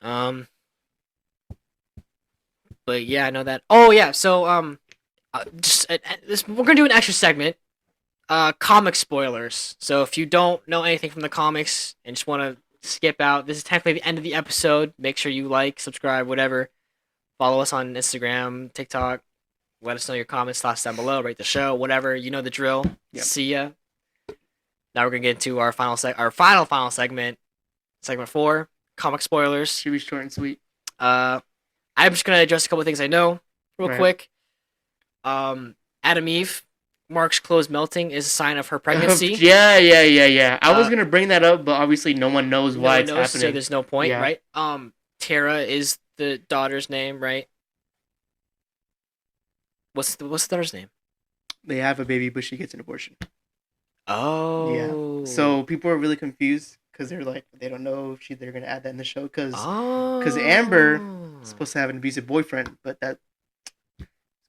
Um, but yeah, I know that. Oh yeah, so we're gonna do an extra segment. Comic spoilers. So if you don't know anything from the comics and just want to skip out, this is technically the end of the episode. Make sure you like, subscribe, whatever. Follow us on Instagram, TikTok. Let us know your comments, thoughts down below. Rate the show, whatever. You know the drill. Yep. See ya. Now we're gonna get into our final segment, segment 4, comic spoilers. Should be short and sweet. Uh, I'm just gonna address a couple of things I know real Right. quick. Adam Eve, Mark's clothes melting is a sign of her pregnancy. Yeah. I was gonna bring that up, but obviously no one knows why it's happening. So there's no point, Yeah. right? Tara is the daughter's name, right? What's the daughter's name? They have a baby, but she gets an abortion. Oh. Yeah. So people are really confused because they're like, they don't know if they're gonna add that in the show because Amber is supposed to have an abusive boyfriend, but that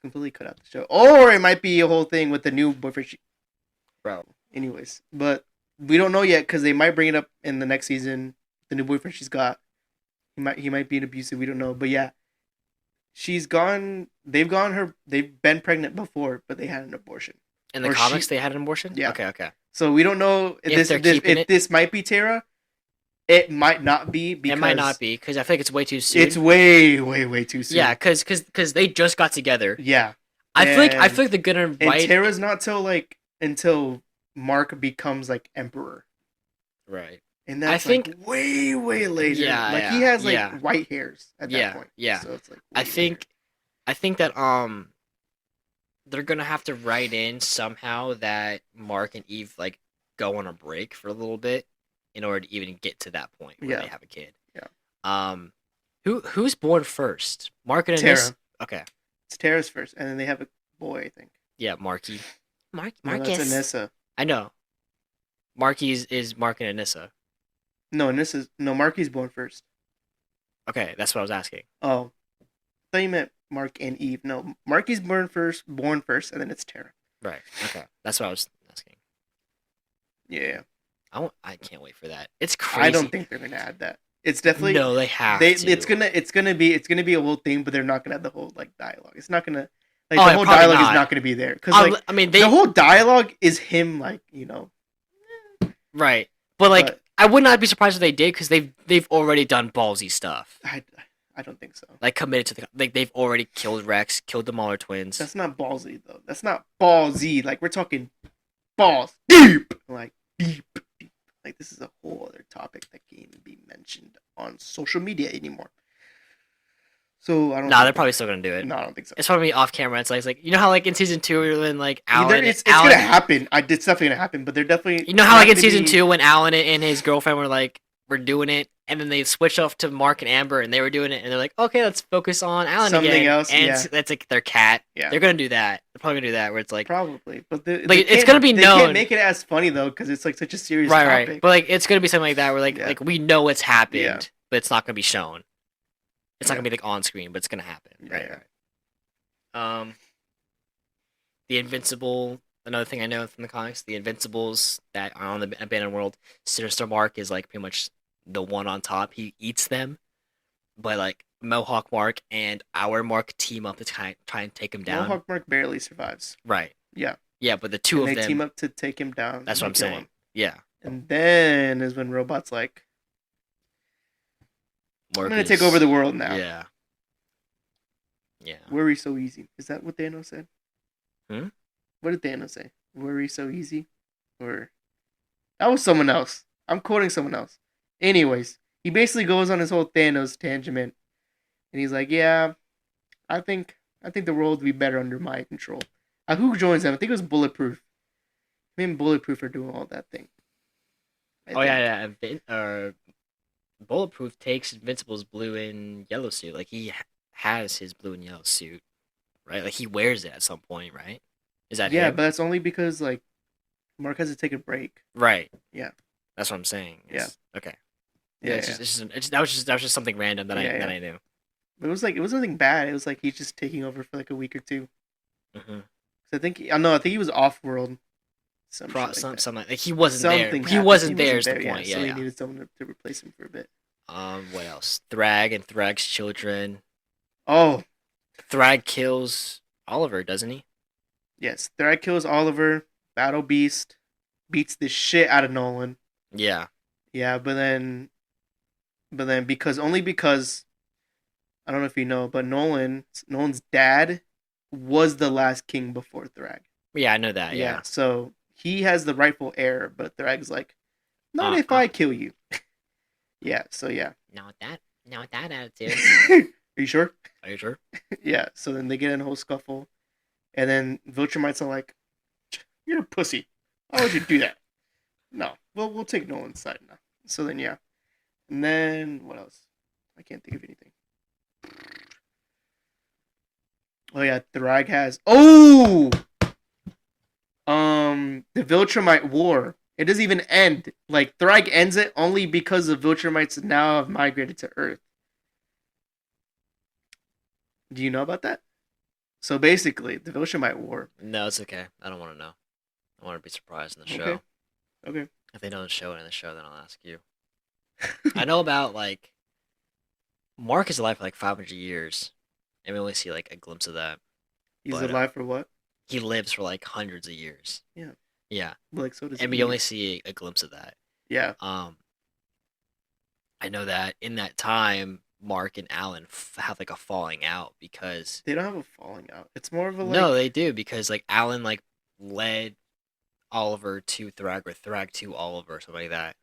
completely cut out the show. Or it might be a whole thing with the new boyfriend. Bro. Anyways, but we don't know yet because they might bring it up in the next season. The new boyfriend she's got, he might be an abusive. We don't know, but yeah, she's gone. They've been pregnant before, but they had an abortion. In the comics, they had an abortion. Yeah. Okay. So we don't know if this might be Tara. It might not be because it might not be because I think it's way too soon. It's way too soon. Yeah, because they just got together. Yeah, I feel like they're gonna write. And Tara's not until Mark becomes like emperor. Right. And that's I think way later. Yeah, like he has like white hairs at that point. Yeah. So it's like I think that they're gonna have to write in somehow that Mark and Eve like go on a break for a little bit in order to even get to that point where they have a kid. Yeah. Who's born first? Mark and Tara. Okay. It's Tara's first, and then they have a boy, I think. Yeah, Marky. Marcus. No, that's Anissa. I know. Marky is Mark and Anissa. No, Marky's born first. Okay, that's what I was asking. Oh. I thought you meant Mark and Eve. No, Marky's born first, and then it's Tara. Right. Okay. That's what I was asking. Yeah. I can't wait for that. It's crazy. I don't think they're gonna add that. It's definitely no. They have to. It's gonna be a whole thing, but they're not gonna have the whole like dialogue. It's not gonna the whole dialogue is not gonna be there because the whole dialogue is him like right. But I would not be surprised if they did because they've already done ballsy stuff. I don't think so. Like committed to they've already killed Rex, killed the Mauler twins. That's not ballsy though. That's not ballsy. Like we're talking balls deep. Like deep. Like this is a whole other topic that can't even be mentioned on social media anymore. So I don't. They're probably still gonna do it. No, I don't think so. It's probably off camera. It's like you know how like in season 2 when like Alan. It's gonna happen. It's definitely gonna happen. But they're definitely. You know how like in season 2 when Alan and his girlfriend were doing it, and then they switched off to Mark and Amber, and they were doing it, and they're like, okay, let's focus on Alan something again. else. And that's like their cat. Yeah. They're gonna do that. They're probably gonna do that where it's like probably, but it's gonna be known. They can't make it as funny though because it's like such a serious topic. Right. But like it's gonna be something like that where like we know it's happened, but it's not gonna be shown. It's not gonna be like on screen, but it's gonna happen. Right. The Invincible. Another thing I know from the comics, the Invincibles that are on the abandoned world, Sinister Mark is like pretty much the one on top. He eats them, but like Mohawk Mark and our Mark team up to try and take him down. Mohawk Mark barely survives. Right. Yeah. Yeah, but the two of them team up to take him down. That's what I'm saying. Yeah. And then is when Robot's like, Mark I'm gonna take over the world now. Yeah. Yeah. Worry so easy. Is that what Thanos said? Hmm? What did Thanos say? Worry so easy? Or that was someone else. I'm quoting someone else. Anyways, he basically goes on his whole Thanos tangent, and he's like, "Yeah, I think the world would be better under my control." Who joins him? I think it was Bulletproof. Me and Bulletproof are doing all that thing. Yeah. Bulletproof takes Invincible's blue and yellow suit. Like he has his blue and yellow suit, right? Like he wears it at some point, right? Is that him? But that's only because like Mark has to take a break. Right. Yeah. That's what I'm saying. Okay. Yeah. That was just something random that I knew. But it was nothing bad. It was like he's just taking over for like a week or two. Mm-hmm. I think he was off world. Something like he wasn't there. He wasn't there. Is the point. So he needed someone to replace him for a bit. What else? Thrag and Thrag's children. Oh, Thrag kills Oliver, doesn't he? yes. Thrag kills Oliver. Battle Beast beats the shit out of Nolan. Yeah. Yeah, but then because I don't know if you know, but Nolan's dad was the last king before Thrag. Yeah, I know that. Yeah, Yeah. so he has the rightful heir, but Thrag's like, not Uh, if uh, I kill you. Yeah, so yeah. not with that attitude. Are you sure? Are you sure? Yeah, so then they get in a whole scuffle, and then Viltrumites are like, "You're a pussy. Why would you do that?" No, we'll take Nolan's side now. So then yeah, and then what else? I can't think of anything. Oh yeah, Thrag has the Viltrumite War. It doesn't even end. Like Thrag ends it only because the Viltrumites now have migrated to Earth. Do you know about that? So basically, the Viltrumite War. No, it's okay. I don't want to know. I want to be surprised in the show. Okay. Okay. If they don't show it in the show, then I'll ask you. I know about like Mark is alive for like 500 years, and we only see like a glimpse of that. He's But, alive for what? He lives for like hundreds of years. Yeah. Yeah. Like so does. And we only see a glimpse of that. Yeah. I know that in that time, Mark and Alan have like a falling out because They don't have a falling out. It's more of a like. no, they do because like Alan like led Oliver to Thrag or Thrag to Oliver, something like that.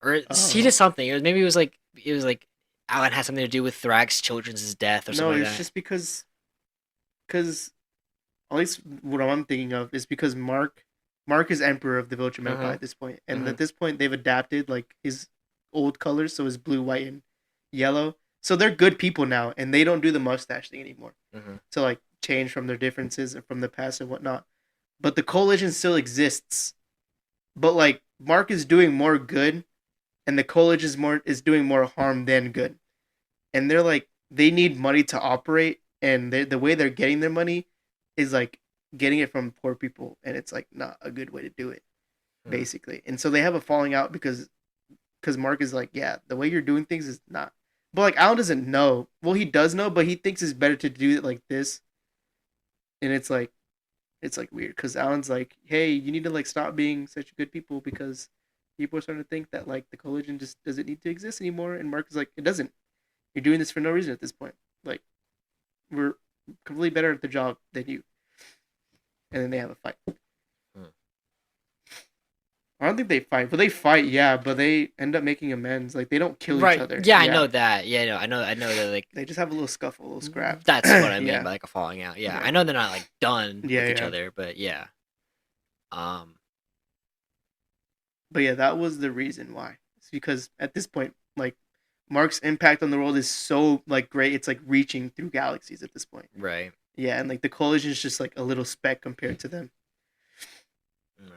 Or he did something. Maybe it was like Alan had something to do with Thrag's children's death or something like that. No, it's just because at least what I'm thinking of is because Mark is emperor of the Viltrum Empire at this point, and at this point they've adapted like his old colors, so his blue, white, and yellow. So they're good people now, and they don't do the mustache thing anymore to like change from their differences and from the past and whatnot. But the coalition still exists. But like Mark is doing more good, and the coalition is doing more harm than good. And they're like they need money to operate, and the way they're getting their money is like getting it from poor people, and it's like not a good way to do it, basically. And so they have a falling out because Mark is like, yeah, the way you're doing things is not. But like Alan doesn't know. Well, he does know, but he thinks it's better to do it like this. And it's like weird because Alan's like, hey, you need to like stop being such good people because people are starting to think that like the coalition just doesn't need to exist anymore. And Mark is like, it doesn't. You're doing this for no reason at this point. Like, we're completely better at the job than you. And then they have a fight. I don't think they fight, but they fight, yeah. But they end up making amends. Like they don't kill each other. Yeah, I know that. Yeah, no, I know that. Like they just have a little scuffle, a little scrap. That's what I mean by like a falling out. Yeah, I know they're not like done with each other, but yeah. But yeah, that was the reason why. It's because at this point, like Mark's impact on the world is so like great. It's like reaching through galaxies at this point. Right. Yeah, and like the coalition is just like a little speck compared to them. Right.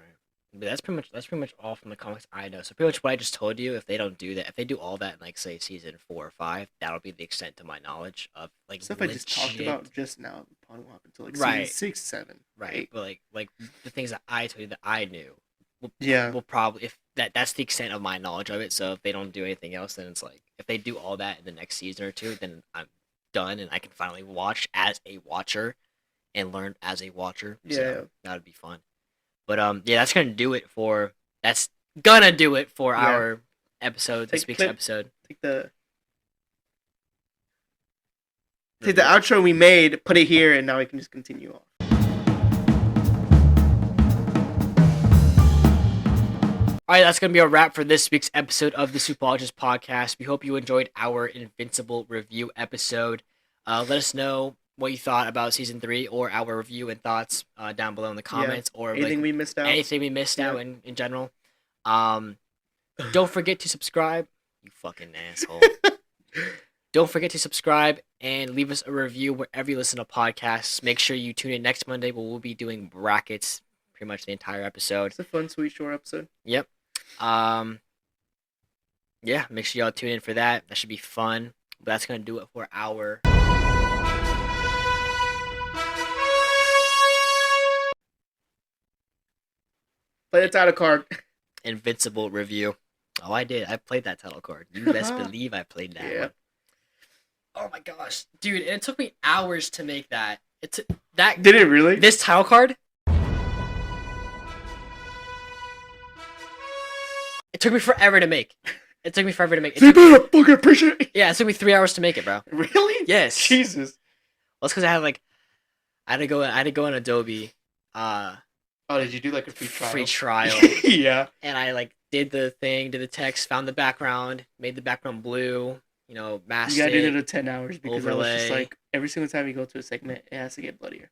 But that's pretty much all from the comics I know. So pretty much what I just told you, if they don't do that, if they do all that in like say season 4 or 5, that'll be the extent to my knowledge of like stuff I just talked about just now. Probably won't happen until like season 6, 7, right? 8. But like the things that I told you that I knew, will probably if that's the extent of my knowledge of it. So if they don't do anything else, then it's like if they do all that in the next season or 2, then I'm done and I can finally watch as a watcher and learn as a watcher. Yeah, so that would be fun. But yeah, that's gonna do it for our episode. This week's episode. Take the outro we made, put it here, and now we can just continue on. All right, that's going to be a wrap for this week's episode of the Superologist Podcast. We hope you enjoyed our Invincible review episode. Let us know what you thought about Season 3 or our review and thoughts down below in the comments. Or anything we missed out. Anything we missed out in general. Don't forget to subscribe. You fucking asshole. Don't forget to subscribe and leave us a review wherever you listen to podcasts. Make sure you tune in next Monday where we'll be doing brackets pretty much the entire episode. It's a fun, sweet, short episode. Yep. Yeah, make sure y'all tune in for that. That should be fun. But that's gonna do it for our Play the title card. Super-Invincible Review. Oh, I did. I played that title card. You best believe I played that one. Oh my gosh, dude! It took me hours to make that. That did it really? This title card. It took me forever to make. It took me forever to make. You better fucking appreciate it. Yeah, it took me 3 hours to make it, bro. Really? Yes. Jesus. Well, it's because I had to go in Adobe. Oh, did you do like a free trial? Yeah. And I did the thing, did the text, found the background, made the background blue. Masked Yeah, I did it in 10 hours because overlay. I was just like, every single time you go to a segment, it has to get bloodier.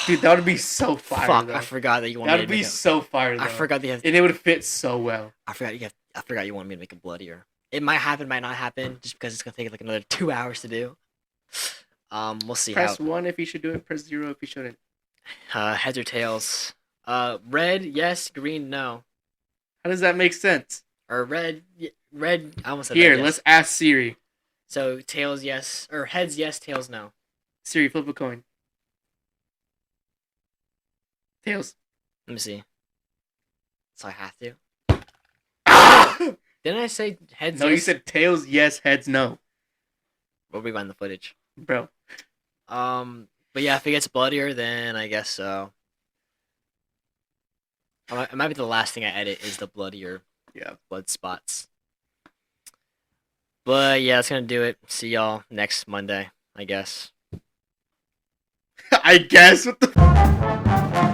Dude, that would be so fire. Fuck, though. I forgot that you wanted. That would be so fire. Though. I forgot and it would fit so well. I forgot you wanted me to make it bloodier. It might happen, might not happen, just because it's gonna take another 2 hours to do. We'll see. Press 1 if you should do it. Press 0 if you shouldn't. Heads or tails? Red, yes. Green, no. How does that make sense? Or red. I almost said Here, red, yes. Let's ask Siri. So tails, yes, or heads, yes. Tails, no. Siri, flip a coin. Tails. Let me see. So I have to. Didn't I say heads? No, yes? You said tails, yes. Heads, no. We'll rewind the footage, bro. But yeah, if it gets bloodier, then I guess so. It might be the last thing I edit is the bloodier, blood spots. But yeah, that's gonna do it. See y'all next Monday, I guess. I guess. What the?